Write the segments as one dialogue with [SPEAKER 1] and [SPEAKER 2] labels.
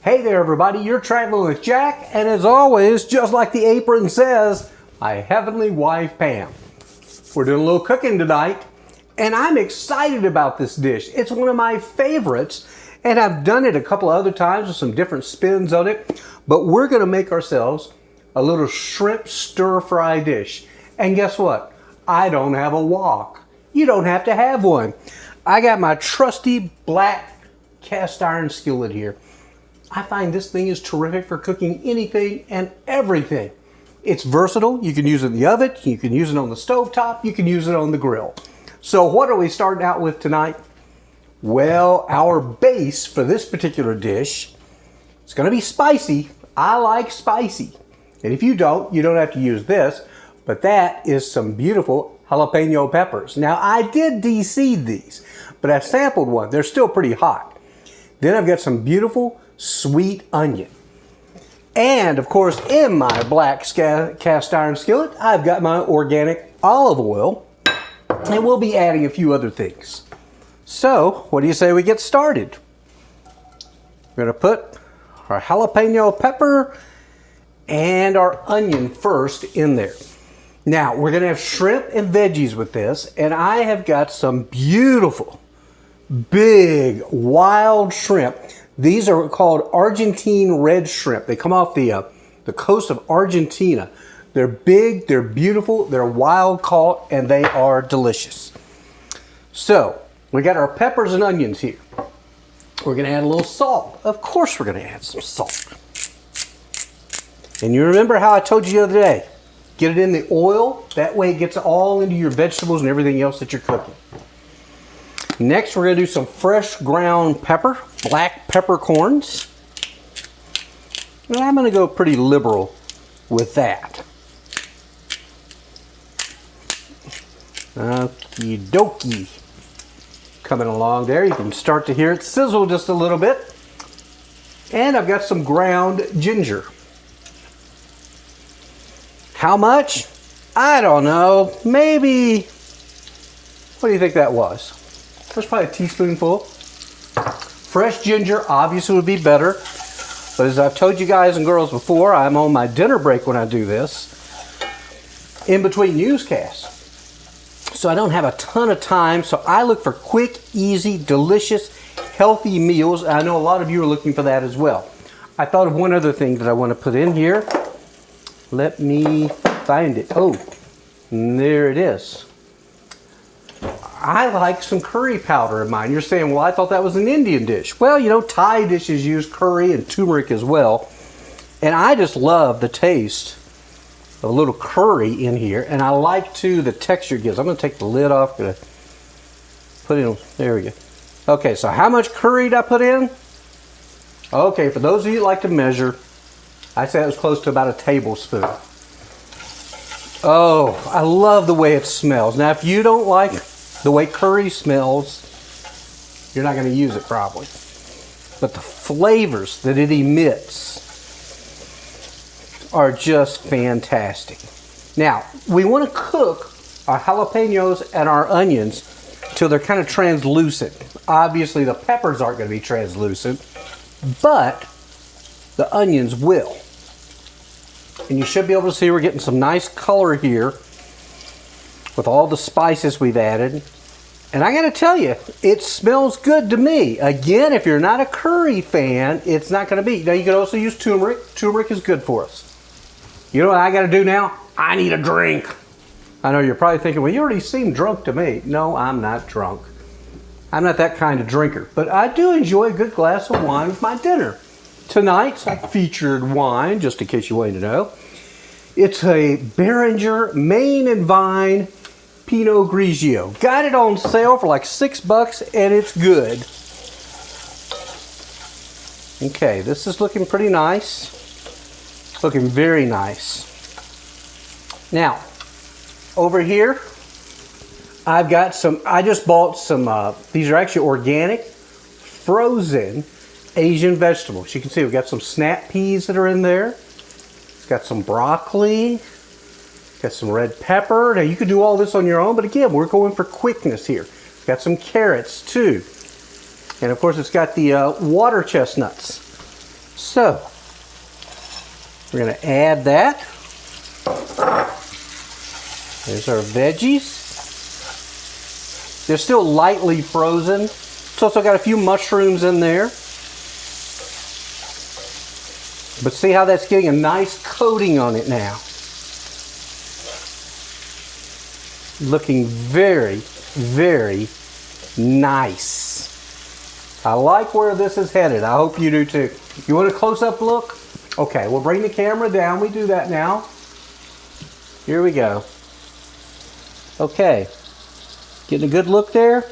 [SPEAKER 1] Hey there everybody, you're traveling with Jack, and as always, just like the apron says, my heavenly wife Pam. We're doing a little cooking tonight, and I'm excited about this dish. It's one of my favorites, and I've done it a couple of other times with some different spins on it, but we're gonna make ourselves a little shrimp stir-fry dish. And guess what? I don't have a wok. You don't have to have one. I got my trusty black cast iron skillet here. I find this thing is terrific for cooking anything and everything. It's versatile. You can use it in the oven, you can use it on the stovetop, you can use it on the grill. So what are we starting out with tonight? Well, our base for this particular dish is going to be spicy. I like spicy. And if you don't have to use this, but that is some beautiful jalapeno peppers. Now I did de-seed these, but I sampled one. They're still pretty hot. Then I've got some beautiful sweet onion. And of course, in my black cast iron skillet, I've got my organic olive oil, and we'll be adding a few other things. So, what do you say we get started? We're going to put our jalapeno pepper and our onion first in there. Now, we're going to have shrimp and veggies with this, and I have got some beautiful, big, wild shrimp. These are called Argentine red shrimp. They come off the coast of Argentina. They're big, they're beautiful, they're wild caught, and they are delicious. So, we got our peppers and onions here. We're going to add a little salt. Of course we're going to add some salt. And you remember how I told you the other day, get it in the oil, that way it gets all into your vegetables and everything else that you're cooking. Next, we're going to do some fresh ground pepper, black peppercorns. And I'm going to go pretty liberal with that. Okie dokie. Coming along there, you can start to hear it sizzle just a little bit. And I've got some ground ginger. How much? I don't know. Maybe, what do you think that was? There's probably a teaspoonful. Fresh ginger obviously would be better. But as I've told you guys and girls before, I'm on my dinner break when I do this, in between newscasts. So I don't have a ton of time, so I look for quick, easy, delicious, healthy meals. I know a lot of you are looking for that as well. I thought of one other thing that I want to put in here. Let me find it. Oh, there it is. I like some curry powder in mine. You're saying, well, I thought that was an Indian dish. Well, you know, Thai dishes use curry and turmeric as well. And I just love the taste of a little curry in here. And I like, too, the texture it gives. I'm going to take the lid off. Gonna put in, there we go. Okay, so how much curry did I put in? Okay, for those of you that like to measure, I say it was close to about a tablespoon. Oh, I love the way it smells. Now, if you don't like the way curry smells, you're not going to use it probably. But the flavors that it emits are just fantastic. Now, we want to cook our jalapenos and our onions till they're kind of translucent. Obviously, the peppers aren't going to be translucent, but the onions will. And you should be able to see we're getting some nice color here with all the spices we've added. And I gotta tell you, it smells good to me. Again, if you're not a curry fan, it's not gonna be. Now you can also use turmeric. Turmeric is good for us. You know what I gotta do now? I need a drink. I know you're probably thinking, well, you already seem drunk to me. No, I'm not drunk. I'm not that kind of drinker. But I do enjoy a good glass of wine with my dinner. Tonight's featured wine, just in case you wanted to know. It's a Beringer Main and Vine Pinot Grigio. Got it on sale for like $6 and it's good. Okay, this is looking pretty nice. Looking very nice. Now, over here, I've got some, I just bought some, these are actually organic, frozen Asian vegetables. You can see we've got some snap peas that are in there. Got some broccoli. Got some red pepper. Now you could do all this on your own, but again, we're going for quickness here. Got some carrots too. And of course it's got the water chestnuts. So, we're going to add that. There's our veggies. They're still lightly frozen. It's also got a few mushrooms in there. But see how that's getting a nice coating on it now. Looking very, very nice. I like where this is headed. I hope you do too. You want a close-up look? Okay, we'll bring the camera down. We do that now. Here we go. Okay. Getting a good look there.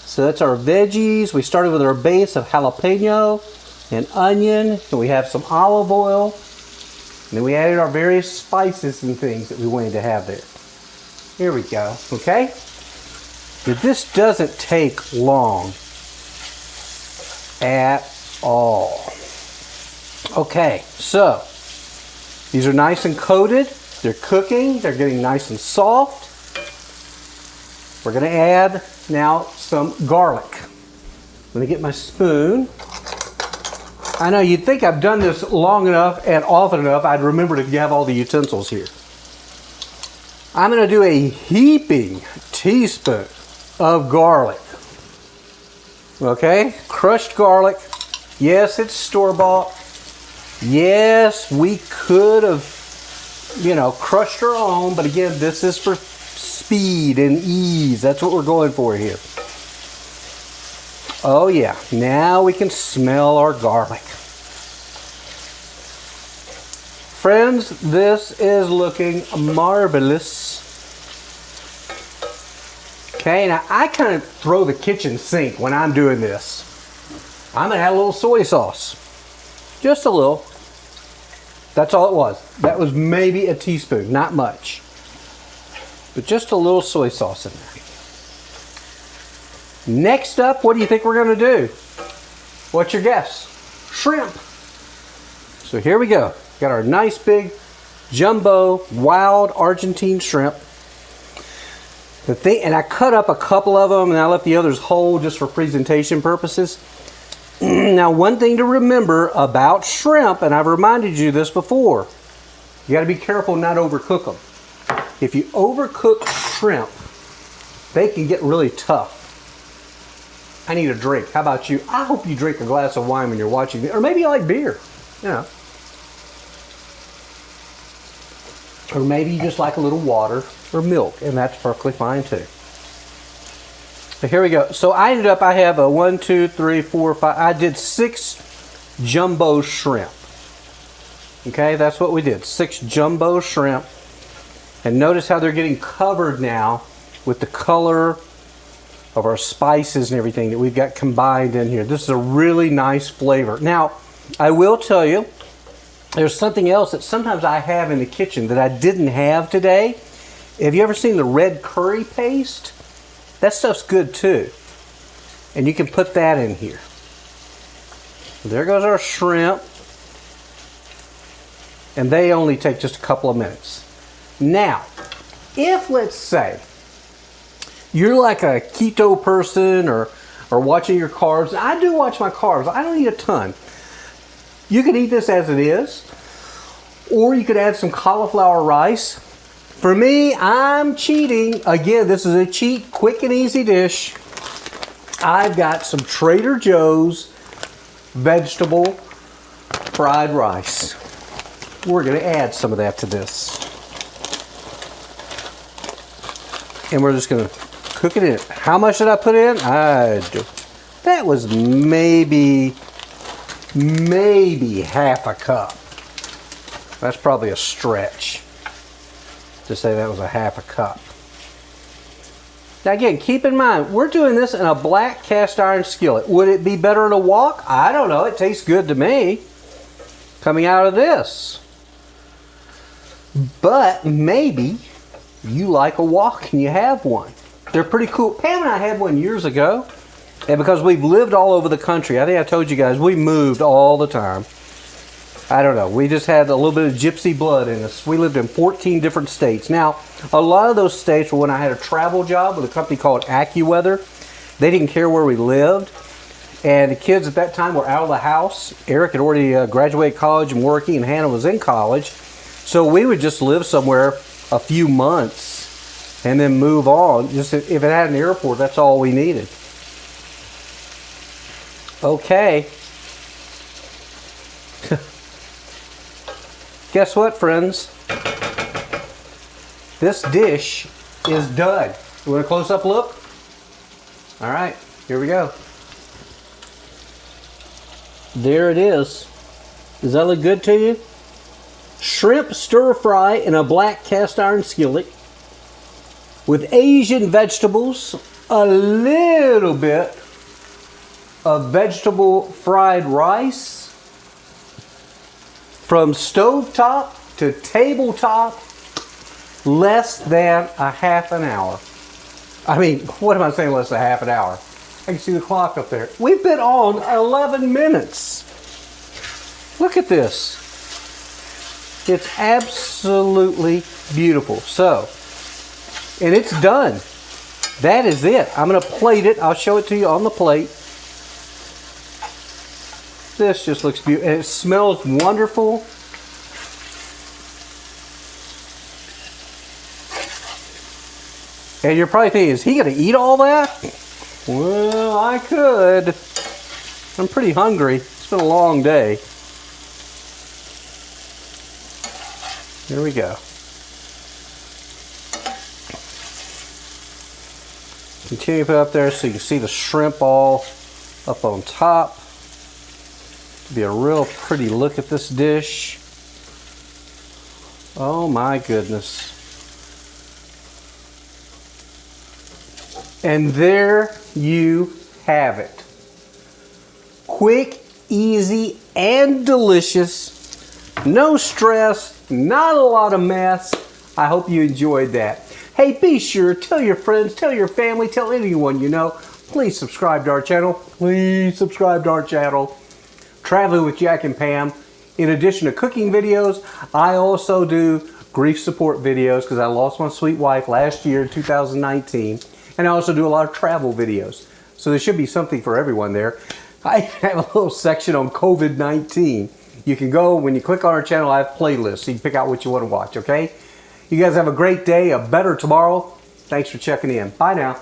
[SPEAKER 1] So that's our veggies. We started with our base of jalapeno and onion. And we have some olive oil. And then we added our various spices and things that we wanted to have there. Here we go. Okay? But this doesn't take long at all. Okay, so these are nice and coated. They're cooking. They're getting nice and soft. We're going to add now some garlic. I'm going to get my spoon. I know you'd think I've done this long enough and often enough I'd remember to have all the utensils here. I'm going to do a heaping teaspoon of garlic. Okay, crushed garlic. Yes, it's store-bought. Yes, we could have, crushed our own, but again, this is for speed and ease. That's what we're going for here. Oh yeah, now we can smell our garlic. Friends, this is looking marvelous. Okay, now I kind of throw the kitchen sink when I'm doing this. I'm going to add a little soy sauce. Just a little. That's all it was. That was maybe a teaspoon, not much. But just a little soy sauce in there. Next up, what do you think we're going to do? What's your guess? Shrimp. So here we go. Got our nice big jumbo wild Argentine shrimp. And I cut up a couple of them and I left the others whole just for presentation purposes. Now, one thing to remember about shrimp, and I've reminded you this before, you got to be careful not to overcook them. If you overcook shrimp, they can get really tough. I need a drink. How about you? I hope you drink a glass of wine when you're watching it, or maybe you like beer, Or maybe you just like a little water or milk, and that's perfectly fine too. But here we go. So I have a 1, 2, 3, 4, 5. I did 6 jumbo shrimp. Okay, that's what we did. 6 jumbo shrimp. And notice how they're getting covered now with the color of our spices and everything that we've got combined in here. This is a really nice flavor. Now, I will tell you, there's something else that sometimes I have in the kitchen that I didn't have today. Have you ever seen the red curry paste? That stuff's good too. And you can put that in here. There goes our shrimp. And they only take just a couple of minutes. Now, if let's say you're like a keto person or watching your carbs. I do watch my carbs. I don't eat a ton. You could eat this as it is. Or you could add some cauliflower rice. For me, I'm cheating. Again, this is a cheat, quick and easy dish. I've got some Trader Joe's vegetable fried rice. We're going to add some of that to this. And we're just going to cook it in. How much did I put in? That was maybe half a cup. That's probably a stretch to say that was a half a cup. Now again, keep in mind, we're doing this in a black cast iron skillet. Would it be better in a wok? I don't know. It tastes good to me coming out of this. But maybe you like a wok and you have one. They're pretty cool. Pam and I had one years ago. And because we've lived all over the country, I think I told you guys, we moved all the time. I don't know. We just had a little bit of gypsy blood in us. We lived in 14 different states. Now, a lot of those states were when I had a travel job with a company called AccuWeather. They didn't care where we lived. And the kids at that time were out of the house. Eric had already graduated college and working, and Hannah was in college. So we would just live somewhere a few months and then move on. Just if it had an airport, that's all we needed. Okay. Guess what, friends? This dish is done. You want a close-up look? All right, here we go. There it is. Does that look good to you? Shrimp stir fry in a black cast iron skillet with Asian vegetables, a little bit of vegetable fried rice, from stovetop to tabletop, less than a half an hour. I mean, what am I saying, less than a half an hour? I can see the clock up there. We've been on 11 minutes. Look at this. It's absolutely beautiful. So, and it's done. That is it. I'm going to plate it. I'll show it to you on the plate. This just looks beautiful. And it smells wonderful. And you're probably thinking, is he going to eat all that? Well, I could. I'm pretty hungry. It's been a long day. Here we go. Continue to put it up there so you can see the shrimp all up on top. It'll be a real pretty look at this dish. Oh my goodness. And there you have it. Quick, easy, and delicious. No stress, not a lot of mess. I hope you enjoyed that. Hey, be sure, tell your friends, tell your family, tell anyone you know. Please subscribe to our channel. Please subscribe to our channel. Traveling with Jack and Pam. In addition to cooking videos, I also do grief support videos because I lost my sweet wife last year in 2019. And I also do a lot of travel videos. So there should be something for everyone there. I have a little section on COVID-19. You can go, when you click on our channel, I have playlists. So you can pick out what you want to watch, okay? You guys have a great day, a better tomorrow. Thanks for checking in. Bye now.